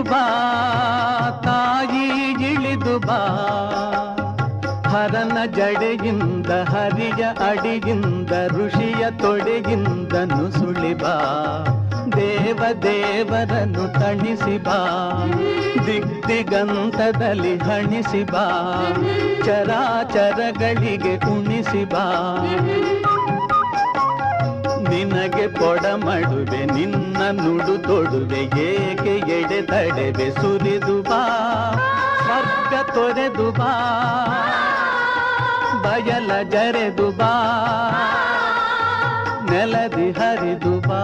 ಬಾ ತಾಯಿ ಇಳಿದು ಬಾ ಹರನ ಜಡೆಯಿಂದ ಹರಿಯ ಅಡಿಯಿಂದ ಋಷಿಯ ತೊಡೆಯಿಂದ ನುಸುಳಿ ಬಾ ದೇವ ದೇವರನ್ನು ತಣಿಸಿ ಬಾ ದಿಗ್ದಿಗಂತದಲ್ಲಿ ಹಣಿಸಿ ಬಾ ಚರಾಚರಗಳಿಗೆ ಉಣಿಸಿ ಬಾ ನಿನಗೆ ಪೊಡ ಮಾಡುವೆ ನಿನ್ನ ನುಡು ತೊಡುವೆ ಏಕೆ ಎಡೆ ತಡೆವೆ ಸುರಿದು ಬಾ ಸ್ವರ್ಗ ತೊರೆದು ಬಾ ಬಯಲ ಜರೆದು ಬಾ ನೆಲದಿ ಹರಿದು ಬಾ